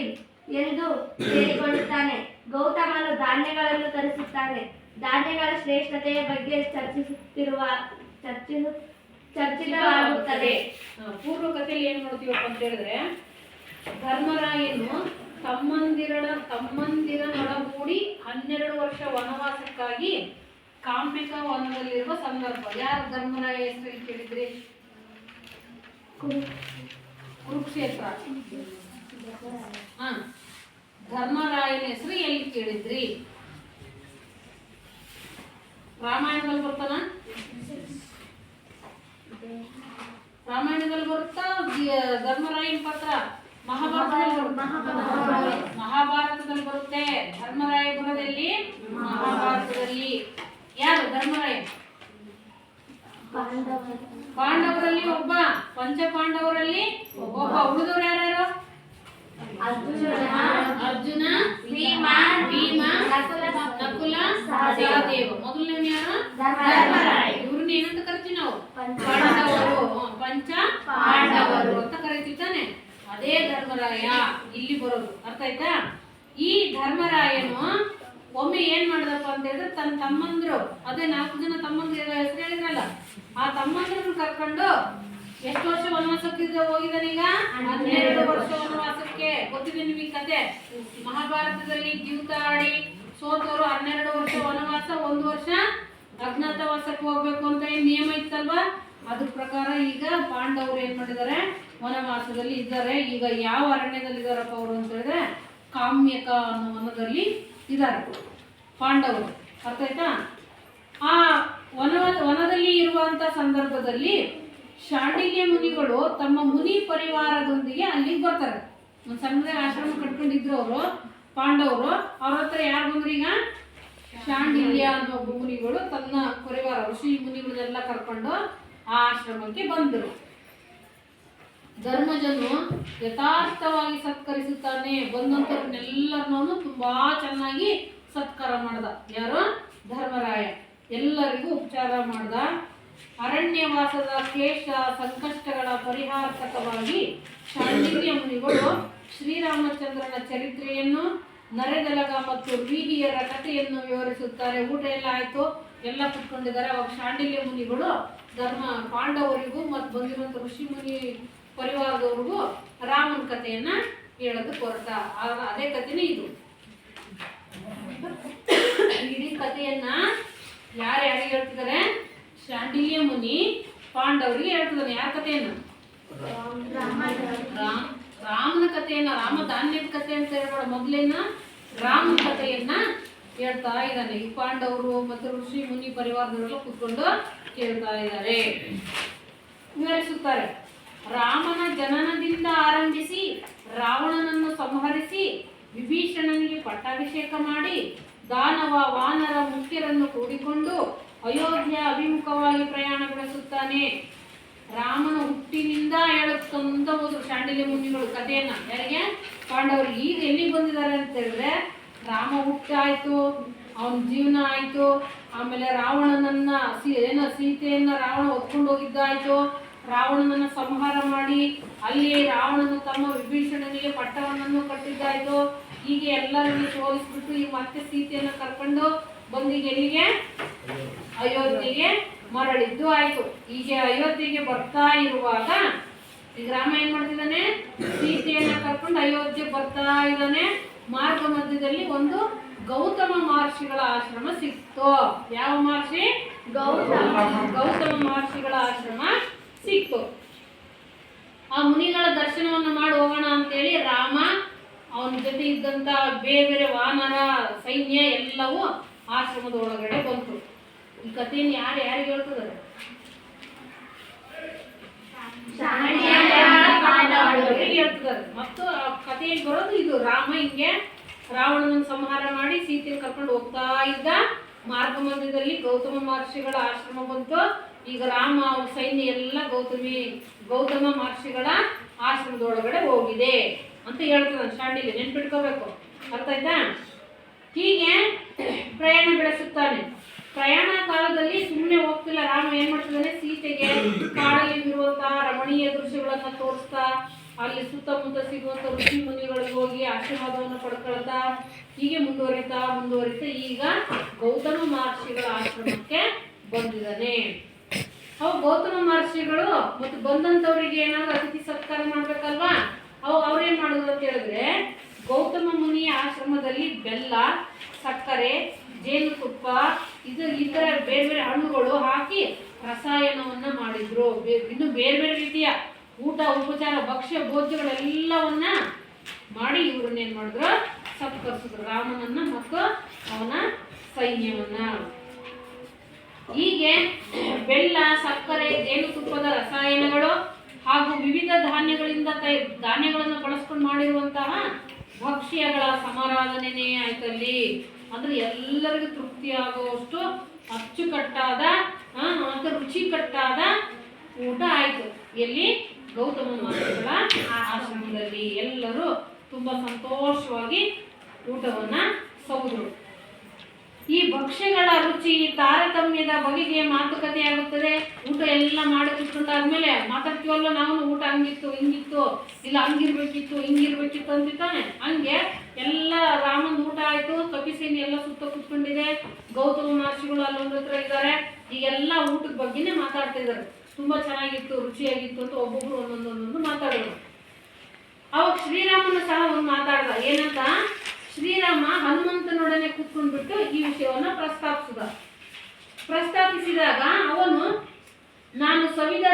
ಎಂದು ಹೇಳಿಕೊಳ್ಳುತ್ತಾನೆ. ಗೌತಮನು ಧಾನ್ಯಗಳನ್ನು ತರಿಸುತ್ತಾನೆ. ಧಾನ್ಯಗಳ ಶ್ರೇಷ್ಠತೆಯ ಬಗ್ಗೆ ಚರ್ಚಿತವಾಗುತ್ತದೆ. ಪೂರ್ವಕಥೆಯಲ್ಲಿ ಏನ್ ನೋಡ್ತೀವಪ್ಪ ಅಂತ ಹೇಳಿದ್ರೆ, ಧರ್ಮರಾಯನು ತಮ್ಮಂದಿರನೊಡಗೂಡಿ 12 ವರ್ಷ ವನವಾಸಕ್ಕಾಗಿ ಕಾಮ್ಯಕ ವನದಲ್ಲಿರುವ ಸಂದರ್ಭ. ಯಾರು ಧರ್ಮರಾಯ ಹೆಸರು ಕೇಳಿದ್ರಿ? ಕುರುಕ್ಷೇತ್ರ. ಧರ್ಮರಾಯನ ಹೆಸರು ಎಲ್ಲಿ ಕೇಳಿದ್ರಿ? ರಾಮಾಯಣದಲ್ಲಿ ಬರ್ತಾನ? ರಾಮಾಯಣದಲ್ಲಿ ಬರುತ್ತಾ ಧರ್ಮರಾಯನ ಪಾತ್ರ? ಮಹಾಭಾರತದಲ್ಲಿ ಬರುತ್ತೆ. ಧರ್ಮರಾಯ ಬರೋದಲ್ಲಿ ಮಹಾಭಾರತದಲ್ಲಿ. ಯಾರು ಧರ್ಮರಾಯ? ಪಾಂಡವರಲ್ಲಿ ಒಬ್ಬ, ಪಂಚ ಪಾಂಡವರಲ್ಲಿ ಒಬ್ಬ. ಉಳಿದವರು ಯಾರ್ಯಾರು? ಅರ್ಜುನ, ಭೀಮ, ನಕುಲ, ಸಹದೇವ. ಮೊದಲನೇ ಯಾರು? ಧರ್ಮರಾಯ. ಇವ್ರನ್ನ ಏನಂತ ಕರಿತೀವಿ ನಾವು? ಪಾಂಡವರು. ಪಂಚ ಪಾಂಡವರು ಅಂತ ಕರಿತೀವಿ ತಾನೆ. ಅದೇ ಧರ್ಮರಾಯ ಇಲ್ಲಿ ಬರೋದು. ಅರ್ಥ ಆಯ್ತಾ? ಈ ಧರ್ಮರಾಯನು ಒಮ್ಮೆ ಏನ್ ಮಾಡಿದಪ್ಪ ಅಂತ ಹೇಳಿದ್ರೆ, ತನ್ನ ತಮ್ಮಂದ್ರು, ಅದೇ 4 ಜನ ತಮ್ಮಂದ್ರ ಹೆಸರು ಹೇಳಿದ್ರಲ್ಲ, ಆ ತಮ್ಮಂದ್ರನ್ನ ಕರ್ಕೊಂಡು ಎಷ್ಟು ವರ್ಷ ವನವಾಸಕ್ಕೆ ಹೋಗಿದ್ದಾನೀಗ? 12 ವರ್ಷ ವನವಾಸಕ್ಕೆ. ಗೊತ್ತಿದೆ ನಿಮಗೆ ಕತೆ. ಮಹಾಭಾರತದಲ್ಲಿ ದ್ಯೂತ ಆಡಿ ಸೋತವರು 12 ವರ್ಷ ವನವಾಸ, 1 ವರ್ಷ ಅಜ್ಞಾತವಾಸಕ್ಕೆ ಹೋಗ್ಬೇಕು ಅಂತ ಏನ್ ನಿಯಮ ಇತ್ತಲ್ವಾ? ಅದ್ರ ಪ್ರಕಾರ ಈಗ ಪಾಂಡವರು ಏನ್ ಮಾಡಿದ್ದಾರೆ? ವನವಾಸದಲ್ಲಿ ಇದ್ದಾರೆ. ಈಗ ಯಾವ ಅರಣ್ಯದಲ್ಲಿ ಇದ್ದಾರಪ್ಪ ಅವರು ಅಂತ ಹೇಳಿದ್ರೆ, ಕಾಮ್ಯಕ ಅನ್ನೋ ವನದಲ್ಲಿ ಇದ್ದಾರೆ ಪಾಂಡವರು. ಅರ್ಥ ಆಯ್ತಾ? ಆ ವನದಲ್ಲಿ ಇರುವಂತ ಸಂದರ್ಭದಲ್ಲಿ ಶಾಂಡಿಲ್ಯ ಮುನಿಗಳು ತಮ್ಮ ಮುನಿ ಪರಿವಾರದೊಂದಿಗೆ ಅಲ್ಲಿಗೆ ಬರ್ತಾರೆ. ಒಂದು ಸಣ್ಣದಾಗಿ ಆಶ್ರಮ ಕಟ್ಕೊಂಡಿದ್ರು ಅವರು ಪಾಂಡವರು. ಅವ್ರ ಹತ್ರ ಯಾರು ಬಂದ್ರು ಈಗ? ಶಾಂಡಿಲ್ಯ ಅನ್ನೋ ಒಬ್ಬ ಮುನಿಗಳು ತನ್ನ ಪರಿವಾರ ಋಷಿ ಮುನಿಗಳನ್ನೆಲ್ಲ ಕರ್ಕೊಂಡು ಆ ಆಶ್ರಮಕ್ಕೆ ಬಂದರು. ಧರ್ಮಜನು ಯಥಾರ್ಥವಾಗಿ ಸತ್ಕರಿಸುತ್ತಾನೆ. ಬಂದಂಥವ್ರನ್ನೆಲ್ಲರನ್ನೂ ತುಂಬಾ ಚೆನ್ನಾಗಿ ಸತ್ಕಾರ ಮಾಡ್ದ. ಯಾರು? ಧರ್ಮರಾಯ. ಎಲ್ಲರಿಗೂ ಉಪಚಾರ ಮಾಡ್ದ. ಅರಣ್ಯವಾಸದ ಕ್ಲೇಶ ಸಂಕಷ್ಟಗಳ ಪರಿಹಾರಕವಾಗಿ ಶಾಂಡಿಲ್ಯ ಮುನಿಗಳು ಶ್ರೀರಾಮಚಂದ್ರನ ಚರಿತ್ರೆಯನ್ನು, ನರೆದಲಗ ಮತ್ತು ವೀಹಿಯರ ಕಥೆಯನ್ನು ವಿವರಿಸುತ್ತಾರೆ. ಊಟ ಎಲ್ಲ ಆಯ್ತು, ಎಲ್ಲ ಕುತ್ಕೊಂಡಿದ್ದಾರೆ. ಅವಾಗ ಶಾಂಡಿಲ್ಯ ಮುನಿಗಳು ಪಾಂಡವರಿಗೂ ಮತ್ತು ಬಂದಿರುವಂಥ ಋಷಿ ಮುನಿ ಪರಿವಾರದವ್ರಿಗೂ ರಾಮನ ಕಥೆಯನ್ನ ಹೇಳೋದಕ್ಕೆ ಹೊರಟ. ಅದೇ ಕಥೆನೇ ಇದು. ಇಡೀ ಕಥೆಯನ್ನ ಯಾರ್ಯಾರಿಗೆ ಹೇಳ್ತಿದ್ದಾರೆ? ಶಾಂಡಿಲ್ಯ ಮುನಿ ಪಾಂಡವರಿಗೆ ಹೇಳ್ತಿದ್ದಾನೆ. ಯಾರ ಕಥೆಯನ್ನ? ರಾಮನ ಕಥೆಯನ್ನ. ರಾಮ ಧಾನ್ಯದ ಕಥೆ ಅಂತ ಹೇಳ್ಬೇಡ, ಮೊದಲೇನ ರಾಮನ ಕಥೆಯನ್ನ ಹೇಳ್ತಾ ಇದ್ದಾನೆ. ಈ ಪಾಂಡವರು ಮತ್ತು ಋಷಿ ಮುನಿ ಪರಿವಾರದವರೆಲ್ಲ ಕೂತ್ಕೊಂಡು ಕೇಳ್ತಾ ಇದ್ದಾರೆ, ವಿವರಿಸುತ್ತಾರೆ. ರಾಮನ ಜನನದಿಂದ ಆರಂಭಿಸಿ ರಾವಣನನ್ನು ಸಂಹರಿಸಿ ವಿಭೀಷಣನಿಗೆ ಪಟ್ಟಾಭಿಷೇಕ ಮಾಡಿ ದಾನವ ವಾನರ ಮುಖ್ಯರನ್ನು ಕೂಡಿಕೊಂಡು ಅಯೋಧ್ಯ ಅಭಿಮುಖವಾಗಿ ಪ್ರಯಾಣ ಬೆಳೆಸುತ್ತಾನೆ. ರಾಮನ ಹುಟ್ಟಿನಿಂದ ಹೇಳುತ್ತಂತ ಹೋದ್ರು ಶಾಂಡಿಲ್ಯ ಮುನಿಗಳು ಕಥೆಯನ್ನ. ಯಾರಿಗೆ? ಪಾಂಡವರು. ಈಗ ಎಲ್ಲಿಗೆ ಬಂದಿದ್ದಾರೆ ಅಂತ ಹೇಳಿದ್ರೆ, ರಾಮ ಹುಟ್ಟಾಯ್ತು, ಅವನ ಜೀವನ ಆಯ್ತು, ಆಮೇಲೆ ರಾವಣನನ್ನ ಸೀತೆಯನ್ನ ರಾವಣ ಹೊತ್ಕೊಂಡು ಹೋಗಿದ್ದಾಯ್ತು, ರಾವಣನನ್ನ ಸಂಹಾರ ಮಾಡಿ ಅಲ್ಲಿ ರಾವಣನ ತಮ್ಮ ವಿಭೀಷಣನಿಗೆ ಪಟ್ಟವನ್ನನ್ನು ಕಟ್ಟಿದ್ದಾಯ್ತು. ಹೀಗೆ ಎಲ್ಲರನ್ನು ಸೋಲಿಸ್ಬಿಟ್ಟು ಈಗ ಮತ್ತೆ ಸೀತೆಯನ್ನ ಕರ್ಕೊಂಡು ಬಂದೀಗ ಎಲ್ಲಿಗೆ? ಅಯೋಧ್ಯೆಗೆ ಮರಳಿದ್ದು ಆಯ್ತು. ಈಗ ಅಯೋಧ್ಯೆಗೆ ಬರ್ತಾ ಇರುವಾಗ ಈಗ ರಾಮ ಏನ್ ಮಾಡ್ತಿದ್ದಾನೆ? ಸೀತೆಯನ್ನ ಕರ್ಕೊಂಡು ಅಯೋಧ್ಯೆ ಬರ್ತಾ ಇದ್ದಾನೆ. ಮಾರ್ಗ ಮಧ್ಯದಲ್ಲಿ ಒಂದು ಗೌತಮ ಮಹರ್ಷಿಗಳ ಆಶ್ರಮ ಸಿಕ್ತು. ಯಾವ ಮಹರ್ಷಿ? ಗೌತಮ ಮಹರ್ಷಿಗಳ ಆಶ್ರಮ ಸಿಕ್ತು. ಆ ಮುನಿಗಳ ದರ್ಶನವನ್ನು ಮಾಡಿ ಹೋಗೋಣ ಅಂತೇಳಿ ರಾಮ, ಅವನ ಜೊತೆ ಇದ್ದಂತ ಬೇರೆ ಬೇರೆ ವಾನರ ಸೈನ್ಯ ಎಲ್ಲವೂ ಆಶ್ರಮದ ಒಳಗಡೆ ಬಂತು. ಈ ಕಥೆಯನ್ನು ಯಾರಿಗೆ ಹೇಳ್ತಿದ್ದಾರೆ? ಹೇಳ್ತಿದ್ದಾರೆ. ಮತ್ತು ಆ ಕಥೆಯಲ್ಲಿ ಬರೋದು ಇದು. ರಾಮ ಹಿಂಗೆ ರಾವಣನ ಸಂಹಾರ ಮಾಡಿ ಸೀತೆಯನ್ನು ಕರ್ಕೊಂಡು ಹೋಗ್ತಾ ಇದ್ದ. ಮಾರ್ಗ ಮಧ್ಯದಲ್ಲಿ ಗೌತಮ ಮಹರ್ಷಿಗಳ ಆಶ್ರಮ ಬಂತು. ಈಗ ರಾಮ ಅವ್ರ ಸೈನ್ಯ ಎಲ್ಲ ಗೌತಮ ಮಹರ್ಷಿಗಳ ಆಶ್ರಮದೊಳಗಡೆ ಹೋಗಿದೆ ಅಂತ ಹೇಳ್ತದ ಶಾಂಡಿಲ್ಯ. ನೆನ್ಪಿಟ್ಕೋಬೇಕು. ಅರ್ಥ ಆಯ್ತಾ? ಹೀಗೆ ಪ್ರಯಾಣ ಬೆಳೆಸುತ್ತಾನೆ. ಪ್ರಯಾಣ ಕಾಲದಲ್ಲಿ ಸುಮ್ಮನೆ ಹೋಗ್ತಿಲ್ಲ ರಾಮ. ಏನ್ ಮಾಡ್ತಿದ್ದಾನೆ? ಸೀತೆಗೆ ಕಾಡಲ್ಲಿ ಇರುವಂತಹ ರಮಣೀಯ ದೃಶ್ಯಗಳನ್ನ ತೋರಿಸ್ತಾ, ಅಲ್ಲಿ ಸುತ್ತಮುತ್ತ ಸಿಗುವಂತ ಋಷಿ ಮುನಿಗಳಿಗೆ ಹೋಗಿ ಆಶೀರ್ವಾದವನ್ನು ಪಡ್ಕೊಳ್ತಾ, ಹೀಗೆ ಮುಂದುವರಿತಾ ಈಗ ಗೌತಮ ಮಹರ್ಷಿಗಳ ಆಶ್ರಮಕ್ಕೆ ಬಂದಿದ್ದಾನೆ. ಅವು ಗೌತಮ ಮಹರ್ಷಿಗಳು ಮತ್ತು ಬಂದಂತವರಿಗೆ ಏನಾದ್ರು ಅತಿಥಿ ಸತ್ಕಾರ ಮಾಡ್ಬೇಕಲ್ವಾ? ಅವ್ರೇನ್ ಮಾಡುದು ಅಂತ ಹೇಳಿದ್ರೆ, ಗೌತಮ ಮುನಿಯ ಆಶ್ರಮದಲ್ಲಿ ಬೆಲ್ಲ, ಸಕ್ಕರೆ, ಜೇನುತುಪ್ಪ, ಈ ತರ ಬೇರೆ ಬೇರೆ ಹಣ್ಣುಗಳು ಹಾಕಿ ರಸಾಯನವನ್ನ ಮಾಡಿದ್ರು. ಇನ್ನು ಬೇರೆ ಬೇರೆ ರೀತಿಯ ಊಟ ಉಪಚಾರ ಭಕ್ಷ್ಯ ಭೋಜ್ಯಗಳೆಲ್ಲವನ್ನ ಮಾಡಿ ಇವ್ರನ್ನೇನ್ ಮಾಡಿದ್ರು? ಸತ್ಕರಿಸಿದ್ರು, ರಾಮನನ್ನ ಮತ್ತು ಅವನ ಸೈನ್ಯವನ್ನ. ಹೀಗೆ ಬೆಲ್ಲ, ಸಕ್ಕರೆ, ಜೇನುತುಪ್ಪದ ರಸಾಯನಗಳು ಹಾಗೂ ವಿವಿಧ ಧಾನ್ಯಗಳನ್ನು ಬಳಸ್ಕೊಂಡು ಮಾಡಿರುವಂತಹ ಭಕ್ಷ್ಯಗಳ ಸಮಾರಾಧನೆ ಆಯ್ತಲ್ಲಿ. ಅಂದ್ರೆ ಎಲ್ಲರಿಗೂ ತೃಪ್ತಿಯಾಗುವಷ್ಟು ಅಚ್ಚುಕಟ್ಟಾದ ಮತ್ತು ರುಚಿಕಟ್ಟಾದ ಊಟ ಆಯ್ತು. ಎಲ್ಲಿ? ಗೌತಮ ಮಹರ್ಷಿಗಳ ಆಶ್ರಮದಲ್ಲಿ ಎಲ್ಲರೂ ತುಂಬಾ ಸಂತೋಷವಾಗಿ ಊಟವನ್ನ ಸವಿದ್ರು. ಈ ಭಕ್ಷ್ಯಗಳ ರುಚಿ ತಾರತಮ್ಯದ ಬಗೆಗೆ ಮಾತುಕತೆ ಆಗುತ್ತದೆ. ಊಟ ಎಲ್ಲ ಮಾಡಿ ಕುತ್ಕೊಂಡಾದ್ಮೇಲೆ ಮಾತಾಡ್ತೀವಲ್ಲ ನಾವು, ಊಟ ಹಂಗಿತ್ತು ಹಿಂಗಿತ್ತು, ಇಲ್ಲ ಹಂಗಿರ್ಬೇಕಿತ್ತು ಹಿಂಗಿರ್ಬೇಕಿತ್ತು ಅಂತಿತ್ತಾನೆ. ಹಂಗೆ ಎಲ್ಲ ರಾಮನ ಊಟ ಆಯ್ತು, ಕಪಿಸೇನೆ ಎಲ್ಲ ಸುತ್ತ ಕುತ್ಕೊಂಡಿದೆ, ಗೌತಮ ಮಹರ್ಷಿಗಳು ಅಲ್ಲೊಂದು ಹತ್ರ ಇದ್ದಾರೆ. ಈಗೆಲ್ಲ ಊಟದ ಬಗ್ಗೆನೇ ಮಾತಾಡ್ತಾ ಇದ್ದಾರೆ. ತುಂಬಾ ಚೆನ್ನಾಗಿತ್ತು, ರುಚಿಯಾಗಿತ್ತು ಅಂತ ಒಬ್ಬೊಬ್ರು ಒಂದೊಂದೊಂದೊಂದು ಮಾತಾಡಿದ್ರು. ಅವಾಗ ಶ್ರೀರಾಮನ ಸಹ ಒಂದು ಮಾತಾಡ್ದ. ಏನಂತ? ಶ್ರೀರಾಮ ಹನುಮಂತನೊಡನೆ ಕೂತ್ಕೊಂಡ್ಬಿಟ್ಟು ಈ ವಿಷಯವನ್ನ ಪ್ರಸ್ತಾಪಿಸಿದಾಗ ಅವನು, ನಾನು ಸವಿದ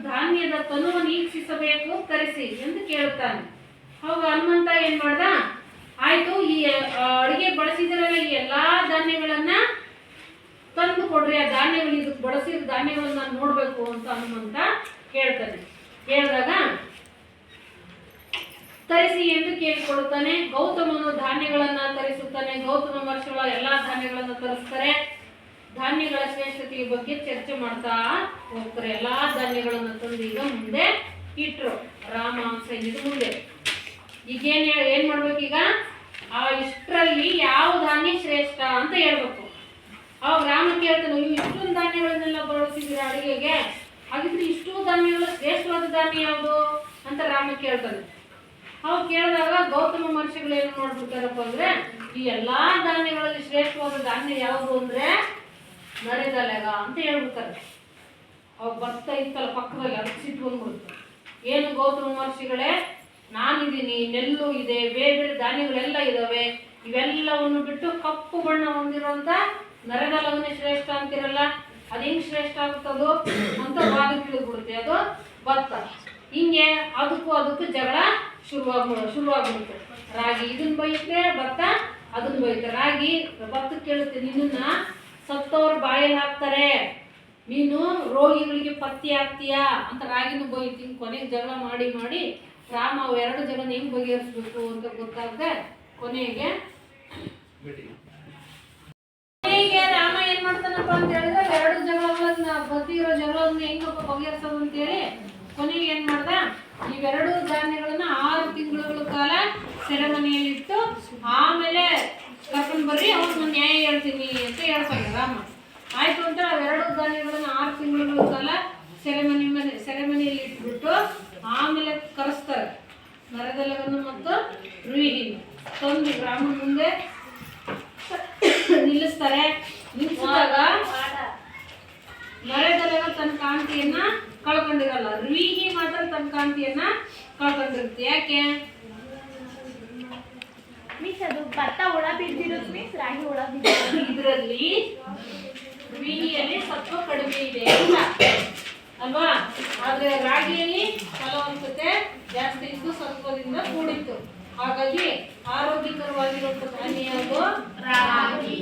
ಧಾನ್ಯದ ತನುವನ್ನು ಈಕ್ಷಿಸಬೇಕು, ತರಿಸಿ ಎಂದು ಕೇಳುತ್ತಾನೆ. ಅವಾಗ ಹನುಮಂತ ಏನ್ ಮಾಡ್ದ? ಆಯ್ತು, ಈ ಅಡುಗೆ ಬಳಸಿದ್ರಲ್ಲ ಈ ಎಲ್ಲಾ ಧಾನ್ಯಗಳನ್ನ ತಂದು ಕೊಡ್ರಿ, ಆ ಧಾನ್ಯಗಳು ಇದಕ್ಕೆ ಬಳಸಿದ ಧಾನ್ಯಗಳನ್ನ ನೋಡ್ಬೇಕು ಅಂತ ಹನುಮಂತ ಹೇಳ್ತಾನೆ. ಹೇಳಿದಾಗ ತರಿಸಿ ಎಂದು ಕೇಳಿಕೊಳ್ಳುತ್ತಾನೆ. ಗೌತಮನು ಧಾನ್ಯಗಳನ್ನ ತರಿಸುತ್ತಾನೆ. ಗೌತಮ ಮಹರ್ಷಿಗಳ ಎಲ್ಲಾ ಧಾನ್ಯಗಳನ್ನ ತರಿಸ್ತಾರೆ. ಧಾನ್ಯಗಳ ಶ್ರೇಷ್ಠತೆಯ ಬಗ್ಗೆ ಚರ್ಚೆ ಮಾಡ್ತಾ ಹೋಗ್ತಾರೆ. ಎಲ್ಲಾ ಧಾನ್ಯಗಳನ್ನ ತಂದು ಈಗ ಮುಂದೆ ಇಟ್ರು ರಾಮ ಸೈನ್ಯದ ಮುಂದೆ. ಈಗೇನ್ ಏನ್ ಮಾಡ್ಬೇಕೀಗ, ಆ ಇಷ್ಟರಲ್ಲಿ ಯಾವ ಧಾನ್ಯ ಶ್ರೇಷ್ಠ ಅಂತ ಹೇಳ್ಬೇಕು. ಅವಾಗ ರಾಮ ಕೇಳ್ತಾನೆ, ನೀವು ಇಷ್ಟೊಂದು ಧಾನ್ಯಗಳನ್ನೆಲ್ಲ ಬಳಸಿದ್ದೀರ ಅಡುಗೆಗೆ, ಹಾಗಿದ್ರೆ ಇಷ್ಟು ಧಾನ್ಯಗಳ ಶ್ರೇಷ್ಠವಾದ ಧಾನ್ಯ ಯಾವುದು ಅಂತ ರಾಮ ಕೇಳ್ತಾನೆ. ಅವಾಗ ಕೇಳಿದಾಗ ಗೌತಮ ಮಹರ್ಷಿಗಳು ಏನು ಮಾಡ್ಬಿಡ್ತಾರಪ್ಪ ಅಂದ್ರೆ, ಈ ಎಲ್ಲಾ ಧಾನ್ಯಗಳಲ್ಲಿ ಶ್ರೇಷ್ಠವಾದ ಧಾನ್ಯ ಯಾವುದು ಅಂದ್ರೆ ನರೆದಲೆಗ ಅಂತ ಹೇಳ್ಬಿಡ್ತಾರೆ. ಅವಾಗ ಭತ್ತ ಇತ್ತಲ್ಲ ಪಕ್ಕದಲ್ಲಿ, ಅದಕ್ಕೆ ಸಿಟ್ಟು ಬಂದ್ಬಿಡುತ್ತೆ. ಏನು ಗೌತಮ ಮಹರ್ಷಿಗಳೇ, ನಾನಿದ್ದೀನಿ, ನೆಲ್ಲು ಇದೆ, ಬೇರೆ ಬೇರೆ ಧಾನ್ಯಗಳೆಲ್ಲ ಇದಾವೆ, ಇವೆಲ್ಲವನ್ನು ಬಿಟ್ಟು ಕಪ್ಪು ಬಣ್ಣ ಹೊಂದಿರುವಂತ ನರೆದಲವನ್ನೇ ಶ್ರೇಷ್ಠ ಅಂತಿರಲ್ಲ, ಅದು ಹೆಂಗ್ ಶ್ರೇಷ್ಠ ಆಗುತ್ತದು ಅಂತ ವಾದ ತಿಳಿದ್ಬಿಡುತ್ತೆ. ಅದು ಭತ್ತ. ಹಿಂಗೆ ಅದಕ್ಕೂ ಜಗಳ ಶುರುವಾಗ್ಬಿಡುತ್ತೆ. ರಾಗಿ ಇದನ್ನ ಬೈಯುತ್ತೆ, ಭತ್ತ ಅದನ್ನ ಬೈಯುತ್ತೆ. ರಾಗಿ ಭತ್ತಕ್ಕೆ ಕೇಳುತ್ತೆ, ನಿನ್ನ ಸತ್ತವ್ರ ಬಾಯಲ್ಲಿ ಹಾಕ್ತಾರೆ, ನೀನು ರೋಗಿಗಳಿಗೆ ಪತ್ತಿ ಹಾಕ್ತೀಯಾ ಅಂತ ರಾಗಿನೂ ಬೈಯುತ್ತೆ. ಹಿಂಗೆ ಕೊನೆಗೆ ಜಗಳ ಮಾಡಿ ರಾಮ ಅವೆರಡು ಜಗಳನ್ನ ಹೆಂಗ್ ಬಗೆಹರಿಸ್ಬೇಕು ಅಂತ ಗೊತ್ತಾಗದೆ ಕೊನೆಗೆ ರಾಮ ಏನ್ ಮಾಡ್ತಾನಪ್ಪ ಅಂತ ಹೇಳಿದ್ರೆ, ಎರಡು ಜಗಳಗಳನ್ನ ಬರ್ತಿರೋ ಜಗಳನ್ನ ಹೆಂಗಪ್ಪ ಬಗೆಹರಿಸೋದು ಅಂತೇಳಿ ಕೊನೆಗೆ ಏನ್ ಮಾಡ್ದ, ಇವೆರಡು ಧಾನ್ಯಗಳನ್ನ 6 ತಿಂಗಳ ಕಾಲ ಸೆರೆಮನೆಯಲ್ಲಿಟ್ಟು ಆಮೇಲೆ ಕರ್ಕೊಂಡು ಬರ್ರಿ, ಅವ್ರು ನಾನು ನ್ಯಾಯ ಹೇಳ್ತೀನಿ ಅಂತ ಹೇಳ್ತಾನೆ ರಾಮ. ಆಯ್ತು ಅಂತ ಅವೆರಡು ಧಾನ್ಯಗಳನ್ನ 6 ತಿಂಗಳ ಕಾಲ ಸೆರೆಮನೆಯಲ್ಲಿ ಇಟ್ಬಿಟ್ಟು ಆಮೇಲೆ ಕರೆಸ್ತಾರೆ. ನರೆದಲಗನ್ನು ಮತ್ತು ರುಹಿನ ತಂದು ರಾಮನ ಮುಂದೆ ನಿಲ್ಲಿಸ್ತಾರೆ. ನಿಲ್ಲಿಸಿದಾಗ ನರೆದಲಗ ತನ್ನ ಕಾಂತಿಯನ್ನ ಕಳ್ಕೊಂಡಿರಲ್ಲ, ರುಹಿ ಮಾತ್ರ ತನ್ನ ಕಾಂತಿಯನ್ನ ಕಳ್ಕೊಂಡಿರುತ್ತೆ. ಯಾಕೆ? ಮಿಸ್ ಅದು ಭತ್ತ ಹುಳ ಬಿದ್ದಿರುತ್ತೆ ಮಿಸ್, ರಾಗಿ ಹುಳ ಬಿದ್ದಿರುತ್ತೆ. ಇದರಲ್ಲಿ ರುಹಿಯಲ್ಲಿ ಸತ್ವ ಕಡಿಮೆ ಇದೆ ಅಂತ ಅಲ್ವಾ, ಆದ್ರೆ ರಾಗಿಯಲ್ಲಿ ಫಲವಂತತೆ ಜಾಸ್ತಿ ಇದ್ದು ಸತ್ವದಿಂದ ಕೂಡಿತ್ತು. ಹಾಗಾಗಿ ಆರೋಗ್ಯಕರವಾಗಿರುವಂತ ಧಾನ್ಯ ಅದು ರಾಗಿ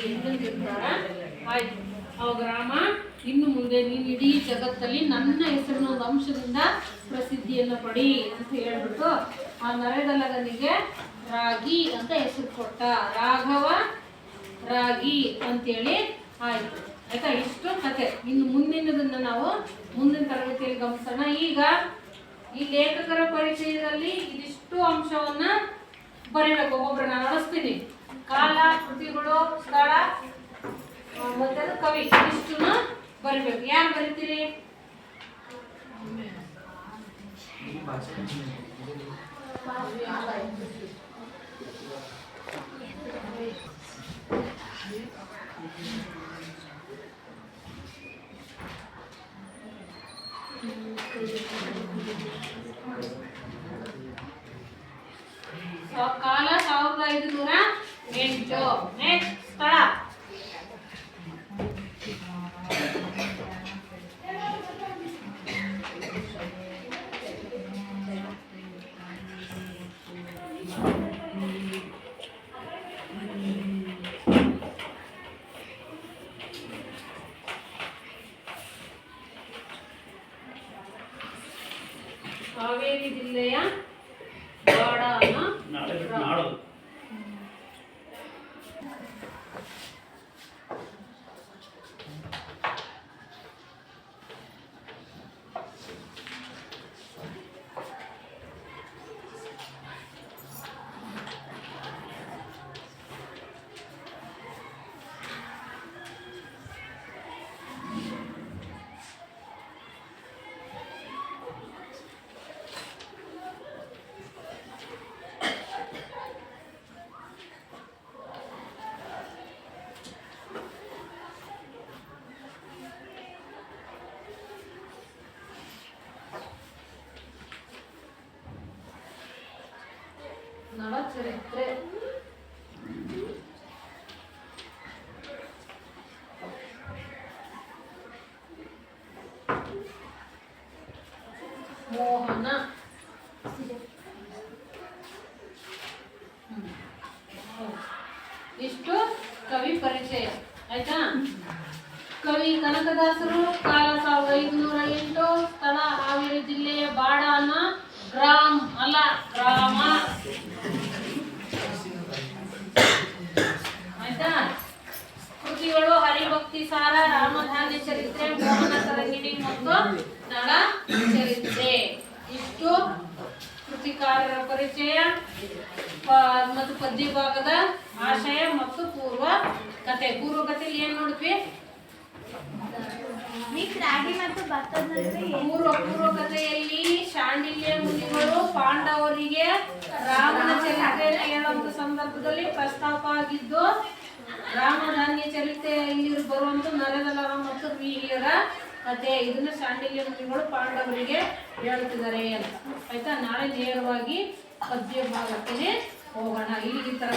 ಎಂದಿರ್ತಾರ. ಆಯ್ತು, ಅವಾಗ ರಾಮ ಇನ್ನು ಮುಂದೆ ನೀನು ಇಡೀ ಜಗತ್ತಲ್ಲಿ ನನ್ನ ಹೆಸರಿನ ಒಂದು ಅಂಶದಿಂದ ಪ್ರಸಿದ್ಧಿಯನ್ನು ಪಡಿ ಅಂತ ಹೇಳ್ಬಿಟ್ಟು ಆ ನರೆದಲಗನಿಗೆ ರಾಗಿ ಅಂತ ಹೆಸರು ಕೊಟ್ಟ. ರಾಘವ ರಾಗಿ ಅಂತೇಳಿ ಆಯ್ತು. ಆಯ್ತಾ, ಇಷ್ಟು ಕತೆ. ಇನ್ನು ಮುಂದಿನದನ್ನ ನಾವು ಮುಂದಿನ ತರಗತಿಯಲ್ಲಿ ಗಮನಿಸೋಣ. ಈಗ ಈ ಲೇಖಕರ ಪರಿಚಯದಲ್ಲಿ ಇದಿಷ್ಟು ಅಂಶವನ್ನ ಬರೀಬೇಕು. ಒಬ್ಬೊಬ್ರು ನಾನು ನಡೆಸ್ತೀನಿ. ಕಾಲ, ಕೃತಿಗಳು, ಸ್ಥಳ ಮತ್ತೆ ಕವಿ, ಇದಿಷ್ಟನ್ನ ಬರಿಬೇಕು. ಯಾರು ಬರಿತೀರಿ? ಕಾಲ 1508. ನೆಕ್ಸ್ಟ್ ಸ್ಥಳ ಹಾವೇರಿ ಜಿಲ್ಲೆಯ ಬಾಡ ಅನ್ನೋ ನವಚರಿತ್ರೆ. ಮೋಹನ ಕನಕದಾಸರು, ಕಾಲ 1508, ಸ್ಥಳ ಹಾವೇರಿ ಜಿಲ್ಲೆಯ ಬಾಡಾನ, ಗ್ರಾಮ. ಆಯ್ತಾ? ಕೃತಿಗಳು ಹರಿಭಕ್ತಿ ಸಾರ, ರಾಮಧಾನ್ಯ ಚರಿತ್ರೆ, ಮೋಹನ ತರಂಗಿಣಿ ಮತ್ತು ನಳ ಚರಿತ್ರೆ. ಇಷ್ಟು ಕೃತಿಕಾರರ ಪರಿಚಯ ಮತ್ತು ಪದ್ಯ ಭಾಗದ ಆಶಯ ಮತ್ತು ಪೂರ್ವ ಕಥೆಯಲ್ಲಿ ಏನ್ ನೋಡಿದ್ವಿ? ರಾಗಿ ಮತ್ತು ಭತ್ತದ ಪೂರ್ವ ಕಥೆಯಲ್ಲಿ ಶಾಂಡಿಲ್ಯ ಮುನಿಗಳು ಪಾಂಡವರಿಗೆ ರಾಮನ ಚರಿತ್ರೆ ಹೇಳುವಂತ ಸಂದರ್ಭದಲ್ಲಿ ಪ್ರಸ್ತಾಪ ಆಗಿದ್ದು, ರಾಮಧಾನ್ಯ ಚರಿತ್ರೆ ಇಲ್ಲಿ ಬರುವಂತ ನರದಲರ ಮತ್ತು ವೀರ್ಯರ ಕಥೆ. ಇದನ್ನ ಶಾಂಡಿಲ್ಯ ಮುನಿಗಳು ಪಾಂಡವರಿಗೆ ಹೇಳ್ತಿದ್ದಾರೆ ಅಂತ. ಆಯ್ತಾ? ನಾಳೆ ನೇರವಾಗಿ ಪದ್ಯ ಭಾಗಕ್ಕೆ ಹೋಗೋಣ. ಇಲ್ಲಿ ಈ ತರ